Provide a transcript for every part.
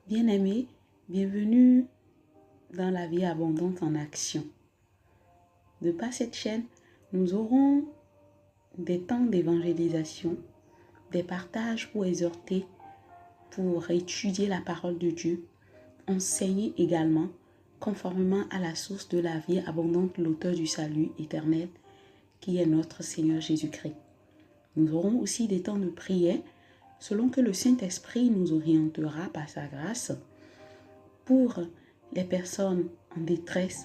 Bien-aimés, bienvenue dans la vie abondante en action. De par cette chaîne, nous aurons des temps d'évangélisation, des partages pour exhorter, pour étudier la parole de Dieu, enseigner également, conformément à la source de la vie abondante, l'auteur du salut éternel, qui est notre Seigneur Jésus-Christ. Nous aurons aussi des temps de prière, selon que le Saint-Esprit nous orientera par sa grâce, pour les personnes en détresse,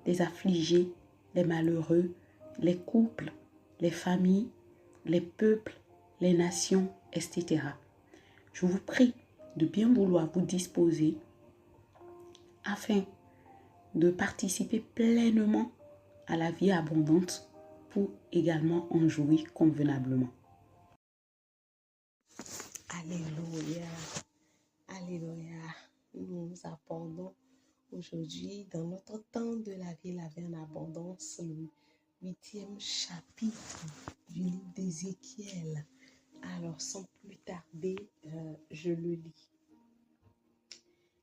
les affligés, les malheureux, les couples, les familles, les peuples, les nations, etc. Je vous prie de bien vouloir vous disposer afin de participer pleinement à la vie abondante pour également en jouir convenablement. Alléluia, alléluia. Nous abordons aujourd'hui dans notre temps de la vie en abondance le 8e chapitre du livre d'Ézéchiel. Alors sans plus tarder, je le lis.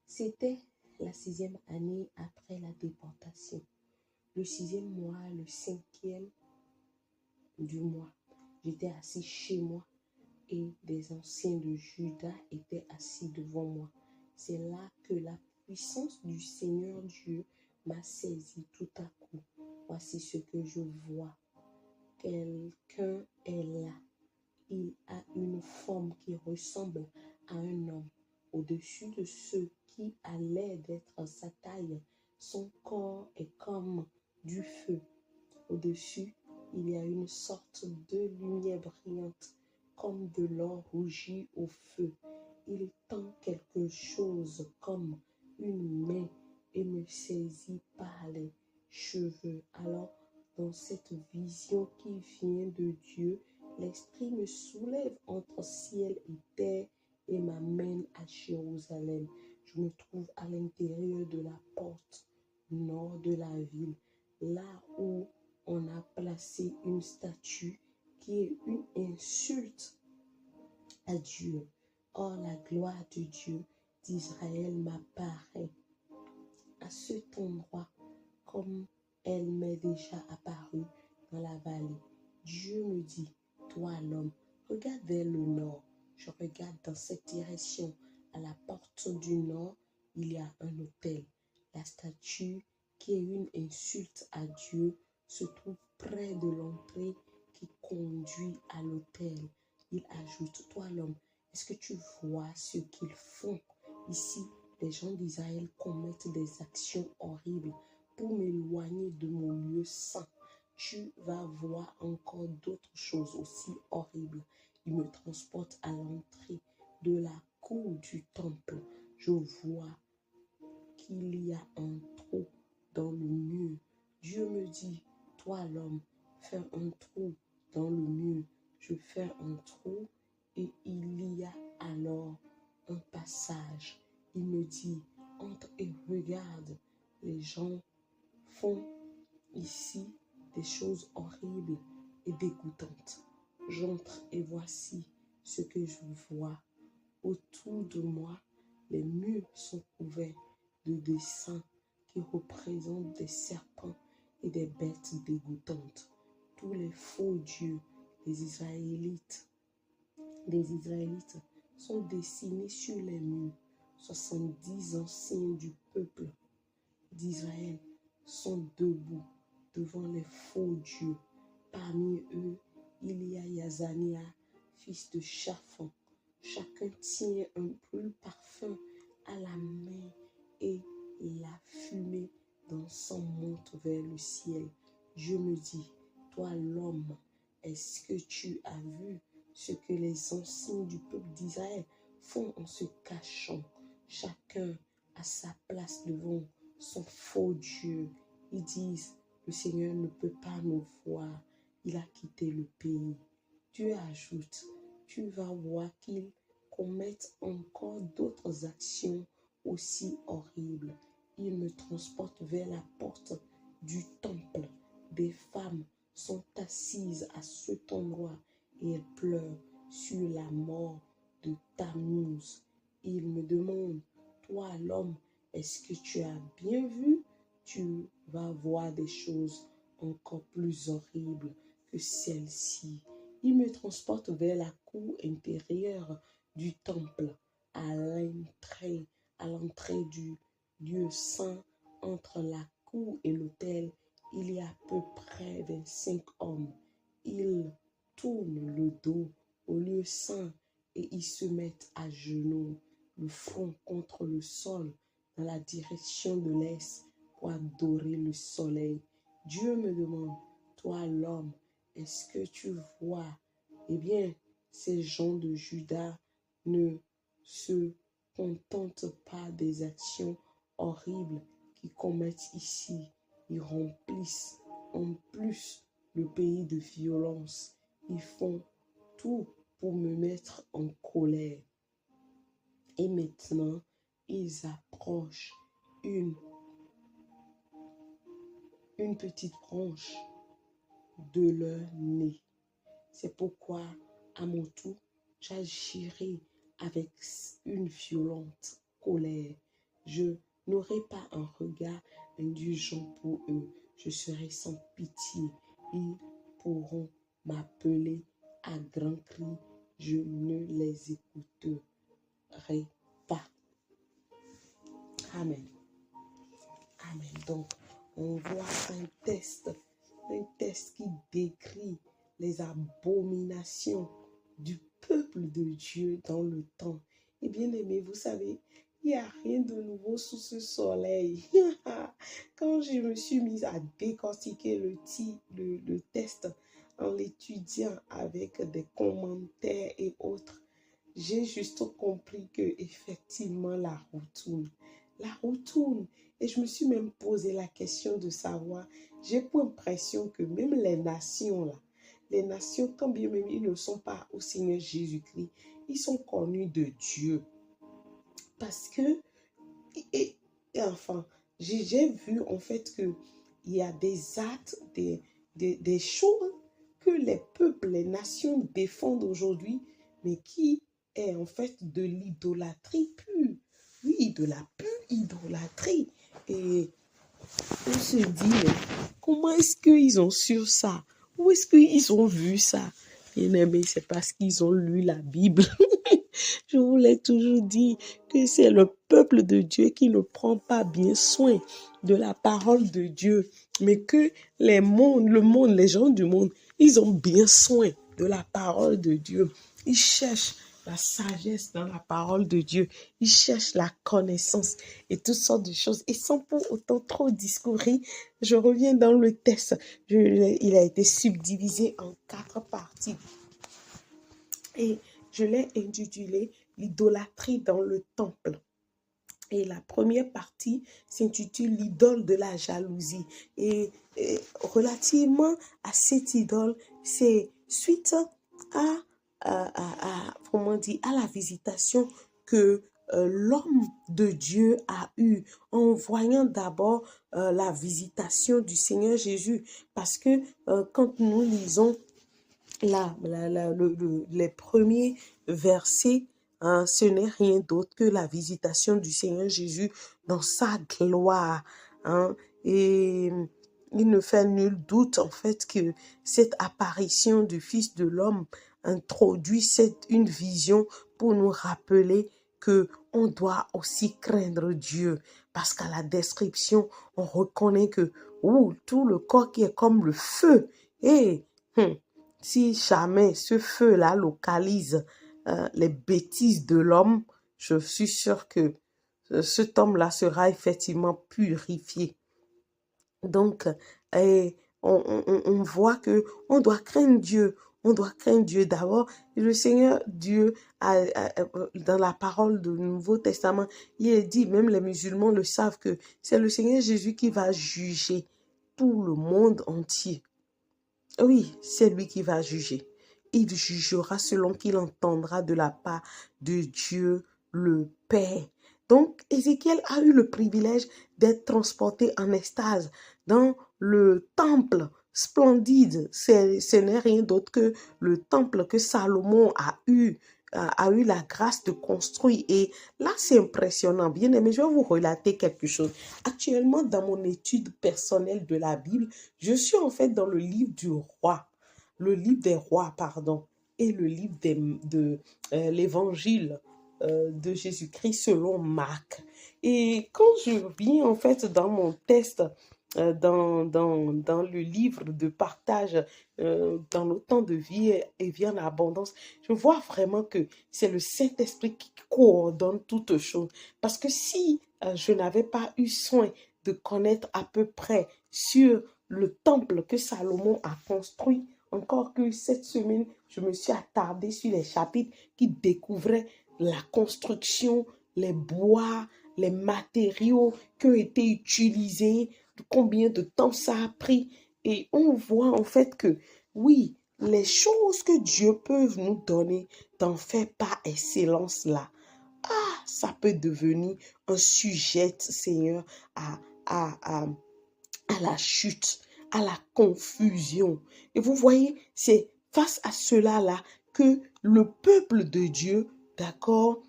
C'était la 6e année après la déportation, le 6e mois, le 5e du mois. J'étais assis chez moi et des anciens de Juda étaient assis devant moi. C'est là que la puissance du Seigneur Dieu m'a saisi tout à coup. Voici ce que je vois. Quelqu'un est là. Il a une forme qui ressemble à un homme. Au-dessus de ce qui a l'air d'être sa taille, son corps est comme du feu. Au-dessus, il y a une sorte de lumière brillante, comme de l'or rougi au feu. Il tend quelque chose comme une main et me saisit par les cheveux. Alors, dans cette vision qui vient de Dieu, l'Esprit me soulève entre ciel et terre et m'amène à Jérusalem. Je me trouve à l'intérieur de la porte nord de la ville, là où on a placé une statue qui est une insulte à Dieu. Or, la gloire de Dieu d'Israël m'apparaît à cet endroit comme elle m'est déjà apparue dans la vallée. Dieu me dit, toi l'homme, regarde vers le nord. Je regarde dans cette direction. À la porte du nord, il y a un autel. La statue, qui est une insulte à Dieu, se trouve près de l'entrée qui conduit à l'autel. Il ajoute, toi l'homme, est-ce que tu vois ce qu'ils font? Ici, les gens d'Israël commettent des actions horribles pour m'éloigner de mon lieu saint. Tu vas voir encore d'autres choses aussi horribles. Il me transporte à l'entrée de la cour du temple. Je vois qu'il y a un trou dans le mur. Dieu me dit, toi l'homme, fais un trou dans le mur. Je fais un trou et il y a alors un passage. Il me dit, entre et regarde, les gens font ici des choses horribles et dégoûtantes. J'entre et voici ce que je vois. Autour de moi, les murs sont couverts de dessins qui représentent des serpents et des bêtes dégoûtantes. Tous les faux dieux des Israélites sont dessinés sur les murs. 70 anciens du peuple d'Israël sont debout devant les faux dieux. Parmi eux, il y a Yazania, fils de Shaphan. Chacun tient un brûle parfum à la main et la fumée d'encens monte vers le ciel. Dieu me dit, toi l'homme, est-ce que tu as vu ce que les anciens du peuple d'Israël font en se cachant, chacun à sa place devant son faux Dieu? Ils disent, le Seigneur ne peut pas nous voir, il a quitté le pays. Dieu ajoute, tu vas voir qu'ils commettent encore d'autres actions aussi horribles. Ils me transportent vers la porte du temple. Des femmes sont assises à cet endroit et elles pleurent sur la mort de Tammuz. Ils me demandent, toi l'homme, est-ce que tu as bien vu? Tu vas voir des choses encore plus horribles que celles-ci. Il me transporte vers la cour intérieure du temple, à l'entrée du lieu saint. Entre la cour et l'autel, il y a à peu près 25 hommes. Ils tournent le dos au lieu saint et ils se mettent à genoux, le front contre le sol, dans la direction de l'est, pour adorer le soleil. Dieu me demande, toi l'homme, est-ce que tu vois? Eh bien, ces gens de Juda ne se contentent pas des actions horribles qu'ils commettent ici. Ils remplissent en plus le pays de violence. Ils font tout pour me mettre en colère. Et maintenant, ils approchent une petite branche de leur nez. C'est pourquoi, à mon tour, j'agirai avec une violente colère. Je n'aurai pas un regard indulgent pour eux. Je serai sans pitié. Ils pourront m'appeler à grands cris. Je ne les écouterai pas. Amen. Amen. Donc, on voit un texte qui décrit les abominations du peuple de Dieu dans le temps. Et bien aimé, vous savez, il n'y a rien de nouveau sous ce soleil. Quand je me suis mise à décortiquer le texte en l'étudiant avec des commentaires et autres, j'ai juste compris que effectivement la roue tourne. Et je me suis même posé la question de savoir, j'ai pour impression que même les nations, quand bien même ils ne sont pas au Seigneur Jésus-Christ, ils sont connus de Dieu. Parce que, et enfin, j'ai vu en fait qu'il y a des actes, des choses que les peuples, les nations défendent aujourd'hui, mais qui est en fait de l'idolâtrie pure. Oui, de la pure idolâtrie. Et on se dit, mais comment est-ce qu'ils ont su ça? Où est-ce qu'ils ont vu ça? Bien aimé, c'est parce qu'ils ont lu la Bible. Je vous l'ai toujours dit que c'est le peuple de Dieu qui ne prend pas bien soin de la parole de Dieu, mais que les gens du monde, ils ont bien soin de la parole de Dieu. Ils cherchent la sagesse dans la parole de Dieu. Ils cherchent la connaissance et toutes sortes de choses. Et sans pour autant trop discourir, je reviens dans le texte. Il a été subdivisé en 4 parties. Et je l'ai intitulé « L'idolâtrie dans le temple ». Et la première partie s'intitule « L'idole de la jalousie ». Et relativement à cette idole, c'est suite à la visitation que l'homme de Dieu a eue en voyant d'abord la visitation du Seigneur Jésus. Parce que quand nous lisons les premiers versets, ce n'est rien d'autre que la visitation du Seigneur Jésus dans sa gloire. Et il ne fait nul doute en fait que cette apparition du Fils de l'homme introduit une vision pour nous rappeler que on doit aussi craindre Dieu. Parce qu'à la description, on reconnaît que tout le corps qui est comme le feu. Et si jamais ce feu-là localise les bêtises de l'homme, je suis sûre que cet homme-là sera effectivement purifié. Donc, on voit que on doit craindre Dieu. On doit craindre Dieu d'abord. Le Seigneur Dieu, dans la parole du Nouveau Testament, il est dit, même les musulmans le savent, que c'est le Seigneur Jésus qui va juger tout le monde entier. Oui, c'est lui qui va juger. Il jugera selon qu'il entendra de la part de Dieu le Père. Donc, Ézéchiel a eu le privilège d'être transporté en extase dans le temple splendide. Ce n'est rien d'autre que le temple que Salomon a eu a eu la grâce de construire. Et là, c'est impressionnant. Bien aimé, je vais vous relater quelque chose. Actuellement, dans mon étude personnelle de la Bible, je suis en fait dans le livre du roi, le livre des rois, pardon, et le livre de l'évangile de Jésus-Christ selon Marc. Et quand je viens en fait dans mon test, dans le livre de partage, dans le temps de vie et vie en abondance, je vois vraiment que c'est le Saint-Esprit qui coordonne toutes choses. Parce que si je n'avais pas eu soin de connaître à peu près sur le temple que Salomon a construit, encore que cette semaine, je me suis attardée sur les chapitres qui découvraient la construction, les bois, les matériaux qui ont été utilisés, combien de temps ça a pris. Et on voit en fait que oui, les choses que Dieu peut nous donner d'en faire par excellence là, ça peut devenir un sujet, Seigneur, à, à, à, à la chute, à la confusion. Et vous voyez, c'est face à cela-là que le peuple de Dieu, d'accord,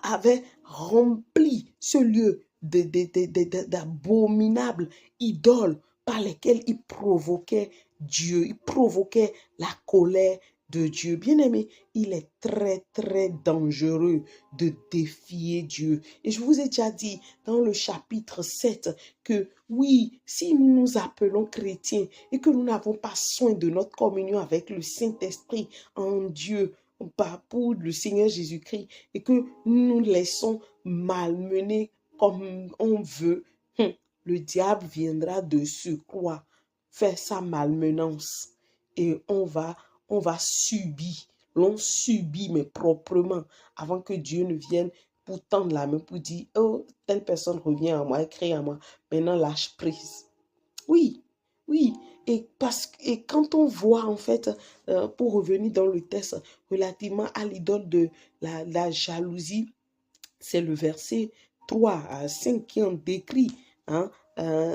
avait rempli ce lieu d'abominables idoles par lesquelles il provoquait Dieu, il provoquait la colère de Dieu. Bien-aimé, il est très, très dangereux de défier Dieu. Et je vous ai déjà dit dans le chapitre 7 que oui, si nous nous appelons chrétiens et que nous n'avons pas soin de notre communion avec le Saint-Esprit en Dieu, pour le Seigneur Jésus-Christ, et que nous nous laissons malmener comme on veut, le diable viendra de surcroît faire sa malmenance et on va subir. L'on subit, mais proprement, avant que Dieu ne vienne pour tendre la main, pour dire, oh, telle personne revient à moi, crie à moi, maintenant lâche prise. Oui, oui. Et quand on voit, en fait, pour revenir dans le texte relativement à l'idole de la jalousie, c'est le verset 3 à 5 qui en décrit. Hein,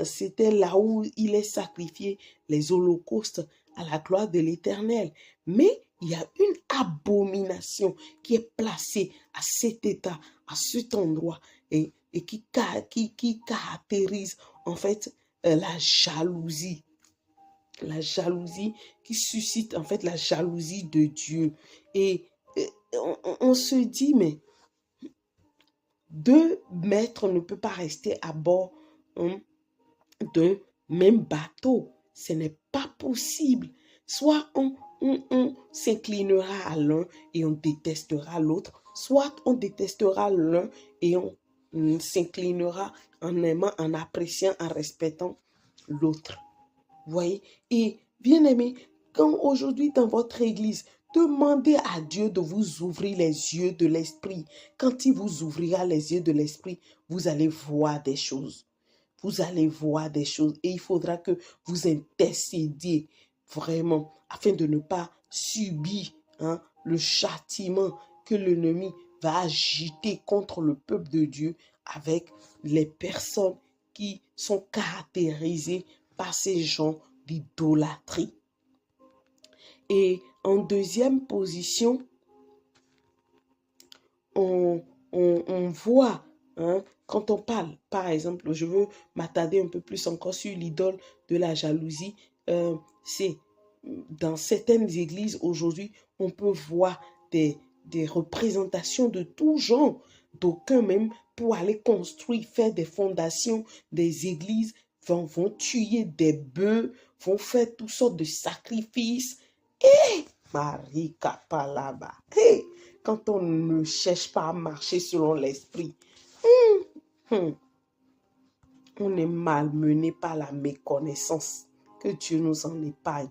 c'était là où il est sacrifié les holocaustes à la gloire de l'Éternel. Mais il y a une abomination qui est placée à cet état, à cet endroit, et qui caractérise en fait la jalousie. La jalousie qui suscite en fait la jalousie de Dieu. Et on se dit, mais deux maîtres ne peuvent pas rester à bord d'un même bateau. Ce n'est pas possible. Soit on s'inclinera à l'un et on détestera l'autre, soit on détestera l'un et on s'inclinera en aimant, en appréciant, en respectant l'autre. Vous voyez? Et bien aimé, quand aujourd'hui dans votre église, demandez à Dieu de vous ouvrir les yeux de l'esprit. Quand il vous ouvrira les yeux de l'esprit, vous allez voir des choses. Vous allez voir des choses et il faudra que vous intercédiez vraiment afin de ne pas subir le châtiment que l'ennemi va agiter contre le peuple de Dieu avec les personnes qui sont caractérisées par ces gens d'idolâtrie. Et en deuxième position, on voit, quand on parle, par exemple, je veux m'attarder un peu plus encore sur l'idole de la jalousie, c'est dans certaines églises aujourd'hui, on peut voir des représentations de tout genre, d'aucuns même pour aller construire, faire des fondations, des églises, vont tuer des bœufs, vont faire toutes sortes de sacrifices. Et Marie Kapalaba, quand on ne cherche pas à marcher selon l'esprit, on est malmené par la méconnaissance. Que Dieu nous en épargne.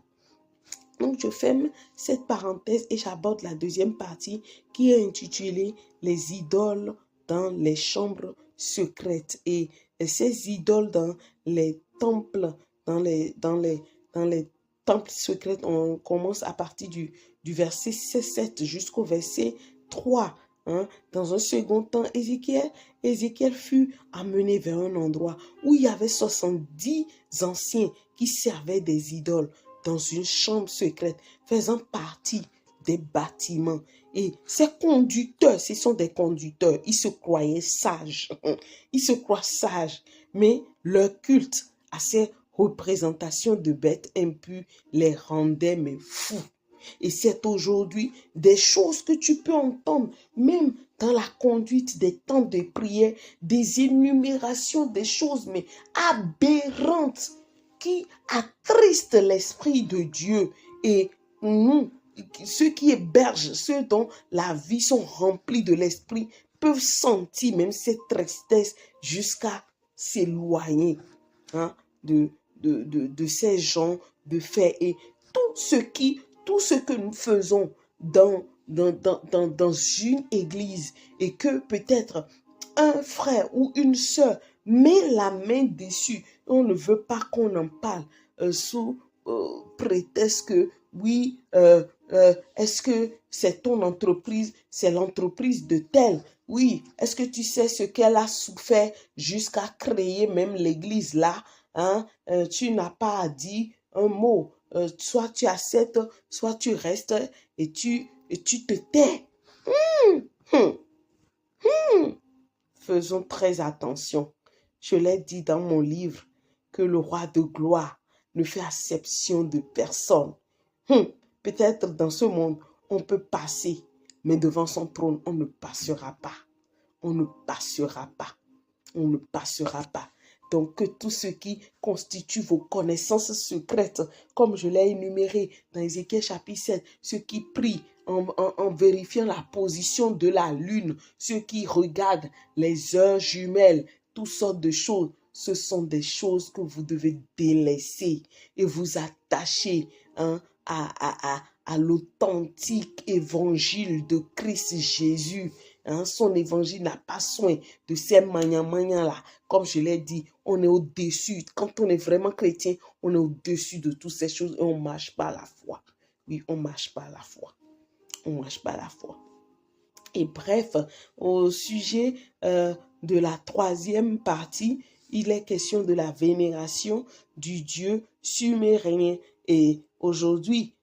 Donc, je ferme cette parenthèse et j'aborde la deuxième partie qui est intitulée « Les idoles dans les chambres secrètes ». Et ces idoles dans les temples, dans les temples secrets, on commence à partir du verset 7 jusqu'au verset 3. Dans un second temps, Ézéchiel fut amené vers un endroit où il y avait 70 anciens qui servaient des idoles dans une chambre secrète faisant partie des bâtiments. Et ces conducteurs, ce sont des conducteurs. Ils se croyaient sages. Ils se croient sages. Mais leur culte à ces représentations de bêtes impues les rendait mais fous. Et c'est aujourd'hui des choses que tu peux entendre, même dans la conduite des temps de prière, des énumérations, des choses mais aberrantes qui attristent l'Esprit de Dieu. Et nous, ceux qui hébergent, ceux dont la vie sont remplis de l'Esprit, peuvent sentir même cette tristesse jusqu'à s'éloigner de ces gens de fait. Et tout ce que nous faisons dans une église et que peut-être un frère ou une sœur met la main dessus, on ne veut pas qu'on en parle sous prétexte que oui, est-ce que c'est ton entreprise, c'est l'entreprise de tel? Oui, est-ce que tu sais ce qu'elle a souffert jusqu'à créer même l'église là? Tu n'as pas à dire un mot. Soit tu acceptes, soit tu restes et tu te tais. Faisons très attention. Je l'ai dit dans mon livre que le roi de gloire ne fait acception de personne. Peut-être dans ce monde, on peut passer, mais devant son trône, on ne passera pas. On ne passera pas. On ne passera pas. Donc, que tout ce qui constitue vos connaissances secrètes, comme je l'ai énuméré dans Ézéchiel chapitre 7, ceux qui prient en vérifiant la position de la lune, ceux qui regardent les heures jumelles, toutes sortes de choses, ce sont des choses que vous devez délaisser et vous attacher à l'authentique évangile de Christ Jésus. Son évangile n'a pas soin de ces là. Comme je l'ai dit, on est au-dessus. Quand on est vraiment chrétien, on est au-dessus de toutes ces choses et on ne marche pas à la foi. Oui, on ne marche pas à la foi. On ne marche pas à la foi. Et bref, au sujet de la troisième partie, il est question de la vénération du Dieu sumérien. Et aujourd'hui,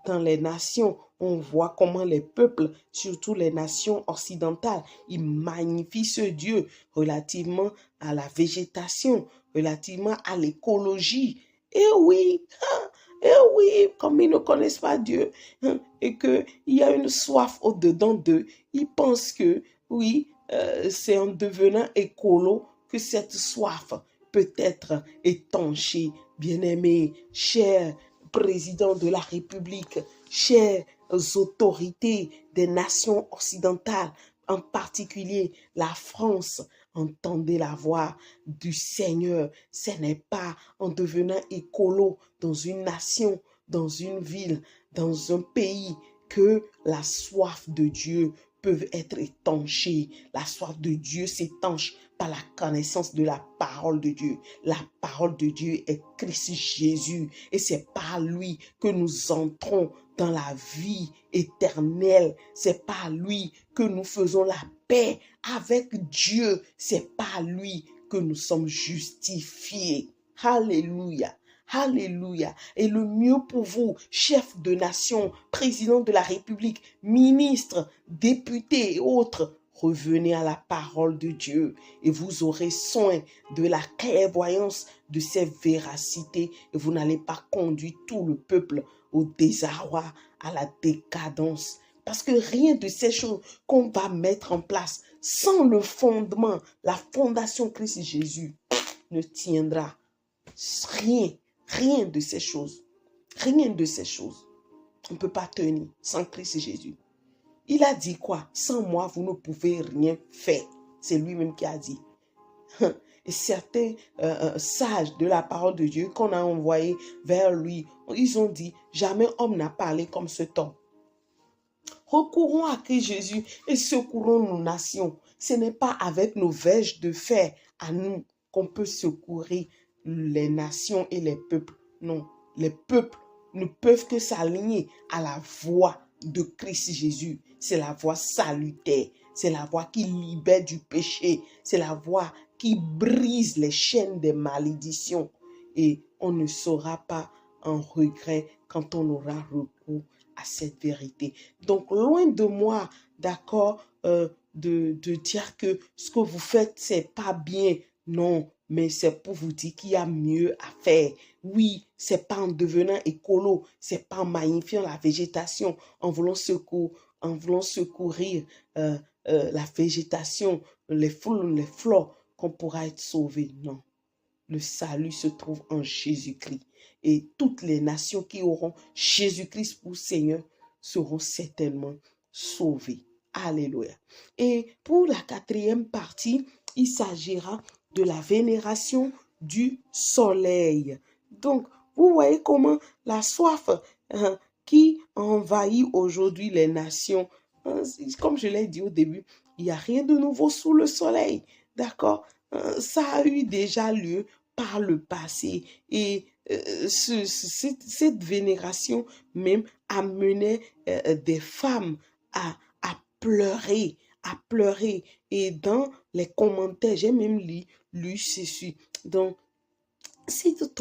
dans les nations, on voit comment les peuples, surtout les nations occidentales, ils magnifient ce Dieu relativement à la végétation, relativement à l'écologie. Et oui, comme ils ne connaissent pas Dieu et qu'il y a une soif au-dedans d'eux, ils pensent que oui, c'est en devenant écolo que cette soif peut être étanchée. Bien-aimé, cher président de la République, chères autorités des nations occidentales, en particulier la France, entendez la voix du Seigneur. Ce n'est pas en devenant écolo dans une nation, dans une ville, dans un pays que la soif de Dieu peut être étanchée. La soif de Dieu s'étanche par la connaissance de la parole de Dieu. La parole de Dieu est Christ Jésus et c'est par lui que nous entrons dans la vie éternelle. C'est par lui que nous faisons la paix avec Dieu. C'est par lui que nous sommes justifiés. Alléluia. Alléluia. Et le mieux pour vous, chef de nation, président de la République, ministre, député et autres, revenez à la parole de Dieu et vous aurez soin de la clairvoyance de ces véracités et vous n'allez pas conduire tout le peuple au désarroi, à la décadence. Parce que rien de ces choses qu'on va mettre en place sans le fondement, la fondation Christ Jésus, ne tiendra. Rien de ces choses. Rien de ces choses. On ne peut pas tenir sans Christ Jésus. Il a dit quoi? Sans moi, vous ne pouvez rien faire. C'est lui-même qui a dit. Et certains sages de la parole de Dieu qu'on a envoyés vers lui, ils ont dit, jamais homme n'a parlé comme cet homme. Recourons à Christ Jésus et secourons nos nations. Ce n'est pas avec nos verges de fer à nous qu'on peut secourir les nations et les peuples. Non, les peuples ne peuvent que s'aligner à la voix de Christ Jésus. C'est la voix salutaire. C'est la voix qui libère du péché. C'est la voix qui brise les chaînes des malédictions. Et on ne saura pas en regret quand on aura recours à cette vérité. Donc, loin de moi, d'accord, de dire que ce que vous faites, c'est pas bien. Non, mais c'est pour vous dire qu'il y a mieux à faire. Oui, c'est pas en devenant écolo, c'est pas en magnifiant la végétation, en voulant secourir la végétation, les faunes, les flores, qu'on pourra être sauvé. Non, le salut se trouve en Jésus-Christ. Et toutes les nations qui auront Jésus-Christ pour Seigneur seront certainement sauvées. Alléluia. Et pour la quatrième partie, il s'agira de la vénération du soleil. Donc, vous voyez comment la soif qui envahit aujourd'hui les nations, comme je l'ai dit au début, il n'y a rien de nouveau sous le soleil. D'accord? Ça a eu déjà lieu par le passé et cette vénération même amenait des femmes à pleurer, à pleurer. Et dans les commentaires, j'ai même lu ceci. Donc, cette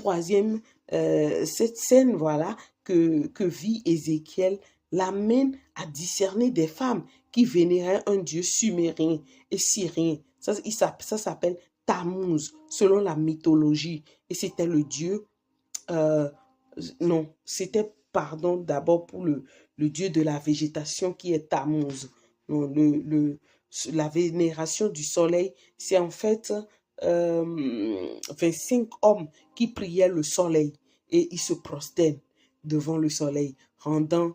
scène, voilà, que vit Ézéchiel, l'amène à discerner des femmes qui vénéraient un dieu sumérien et syrien. Ça s'appelle Tammuz, selon la mythologie. Et c'était le dieu, non, c'était, pardon, d'abord pour le dieu de la végétation qui est Tammuz. Non, la vénération du soleil, c'est en fait 25 hommes qui priaient le soleil et ils se prosternent devant le soleil, rendant,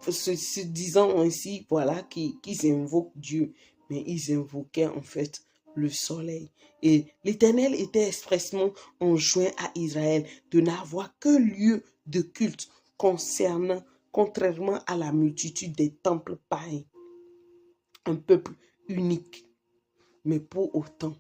se disant ainsi, voilà, qu'ils invoquent Dieu, mais ils invoquaient en fait le soleil. Et l'Éternel était expressement enjoint à Israël de n'avoir qu'un lieu de culte contrairement à la multitude des temples païens. Un peuple unique. Mais pour autant,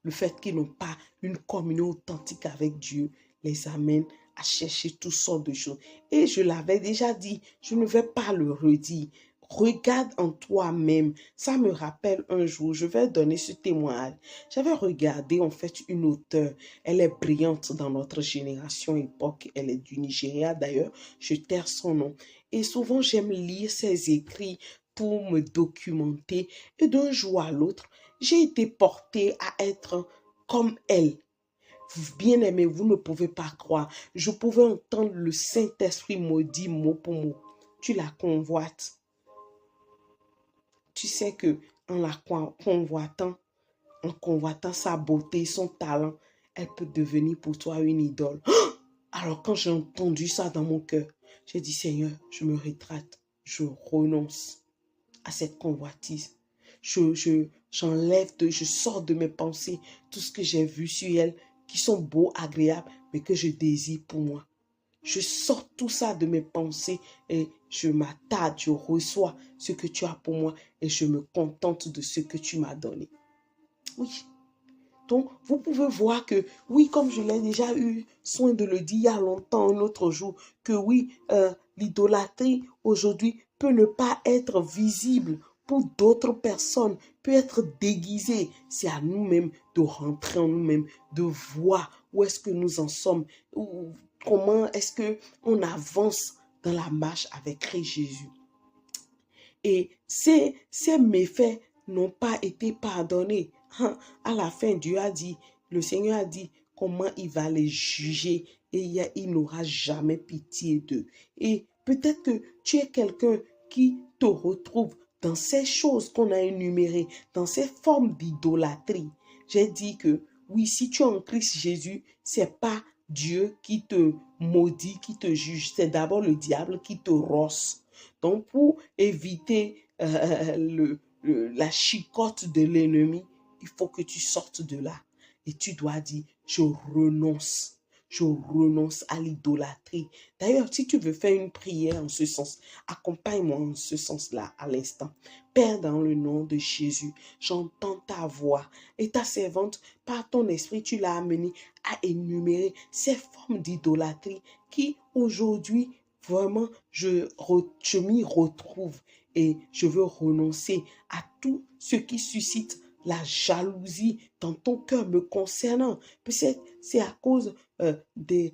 le fait qu'ils n'ont pas une communion authentique avec Dieu les amène à chercher toutes sortes de choses. Et je l'avais déjà dit, je ne vais pas le redire. Regarde en toi-même. Ça me rappelle un jour, je vais donner ce témoignage. J'avais regardé en fait une auteure. Elle est brillante dans notre génération époque. Elle est du Nigeria d'ailleurs. Je taire son nom. Et souvent j'aime lire ses écrits pour me documenter. Et d'un jour à l'autre, j'ai été portée à être comme elle. Bien-aimé, vous ne pouvez pas croire. Je pouvais entendre le Saint-Esprit maudit mot pour mot. Tu la convoites. Tu sais que en la convoitant, en convoitant sa beauté, son talent, elle peut devenir pour toi une idole. Alors quand j'ai entendu ça dans mon cœur, j'ai dit Seigneur, je me rétracte, je renonce à cette convoitise. J'enlève, je sors de mes pensées tout ce que j'ai vu sur elle, qui sont beaux, agréables, mais que je désire pour moi. Je sors tout ça de mes pensées et je m'attarde, je reçois ce que tu as pour moi et je me contente de ce que tu m'as donné. Oui. Donc, vous pouvez voir que, oui, comme je l'ai déjà eu soin de le dire il y a longtemps, un autre jour, que oui, l'idolâtrie aujourd'hui peut ne pas être visible pour d'autres personnes, peut être déguisée. C'est à nous-mêmes de rentrer en nous-mêmes, de voir où est-ce que nous en sommes, comment est-ce qu'on avance dans la marche avec Christ Jésus. Et ces méfaits n'ont pas été pardonnés. À la fin, Dieu a dit, le Seigneur a dit comment il va les juger et il n'aura jamais pitié d'eux. Et peut-être que tu es quelqu'un qui te retrouve dans ces choses qu'on a énumérées, dans ces formes d'idolâtrie. J'ai dit que oui, si tu es en Christ Jésus, c'est pas Dieu qui te maudit, qui te juge. C'est d'abord le diable qui te rosse. Donc, pour éviter la chicotte de l'ennemi, il faut que tu sortes de là. Et tu dois dire, je renonce à l'idolâtrie. D'ailleurs, si tu veux faire une prière en ce sens, accompagne-moi en ce sens-là à l'instant. Père, dans le nom de Jésus, j'entends ta voix et ta servante, par ton esprit, tu l'as amenée à énumérer ces formes d'idolâtrie qui, aujourd'hui, vraiment, je m'y retrouve et je veux renoncer à tout ce qui suscite la jalousie dans ton cœur me concernant. Peut-être c'est à cause des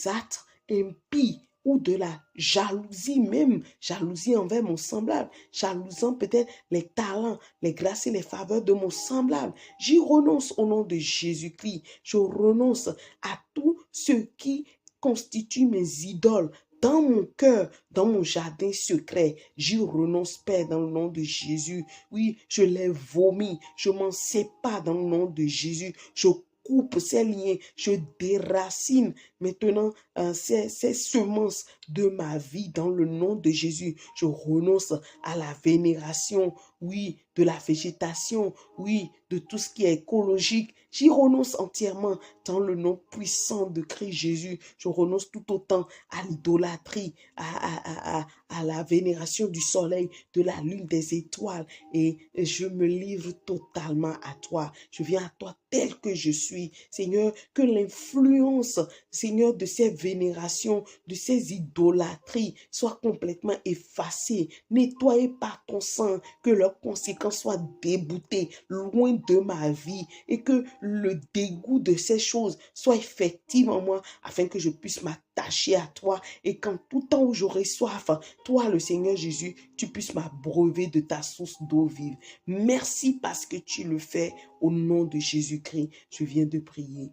âtres impie ou de la jalousie même, jalousie envers mon semblable, jalousant peut-être les talents, les grâces et les faveurs de mon semblable. J'y renonce au nom de Jésus-Christ. Je renonce à tout ce qui constitue mes idoles dans mon cœur, dans mon jardin secret. J'y renonce, Père, dans le nom de Jésus. Oui, je les vomis. Je m'en sépare dans le nom de Jésus. Je coupe ces liens. Je déracine maintenant ces semences de ma vie dans le nom de Jésus. Je renonce à la vénération, oui, de la végétation, oui, de tout ce qui est écologique. J'y renonce entièrement dans le nom puissant de Christ Jésus. Je renonce tout autant à l'idolâtrie, à la vénération du soleil, de la lune, des étoiles. Et je me livre totalement à toi. Je viens à toi tel que je suis. Seigneur, que l'influence, Seigneur, de ces vénérations, de ces idolâtries soit complètement effacée, nettoyée par ton sang, que leurs conséquences soient déboutées loin de ma vie et que le dégoût de ces choses soit effectif en moi afin que je puisse m'attacher à toi et qu'en tout temps où j'aurai soif, toi, le Seigneur Jésus, tu puisses m'abreuver de ta source d'eau vive. Merci parce que tu le fais au nom de Jésus-Christ. Je viens de prier.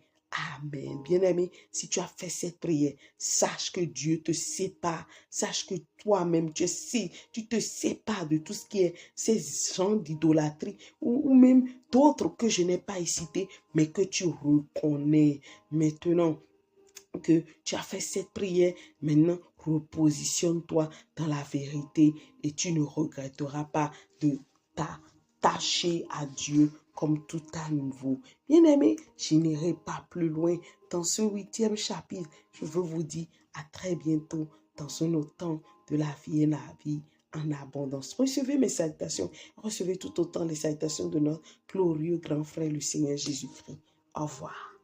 Amen. Bien-aimé, si tu as fait cette prière, sache que Dieu te sépare. Sache que toi-même, tu te sépares de tout ce qui est ces gens d'idolâtrie ou même d'autres que je n'ai pas cités, mais que tu reconnais maintenant que tu as fait cette prière. Maintenant, repositionne-toi dans la vérité et tu ne regretteras pas de t'attacher à Dieu comme tout à nouveau. Bien-aimé, je n'irai pas plus loin dans ce 8e chapitre. Je veux vous dire à très bientôt dans un autre temps de la vie et la vie en abondance. Recevez mes salutations. Recevez tout autant les salutations de notre glorieux grand frère, le Seigneur Jésus-Christ. Au revoir.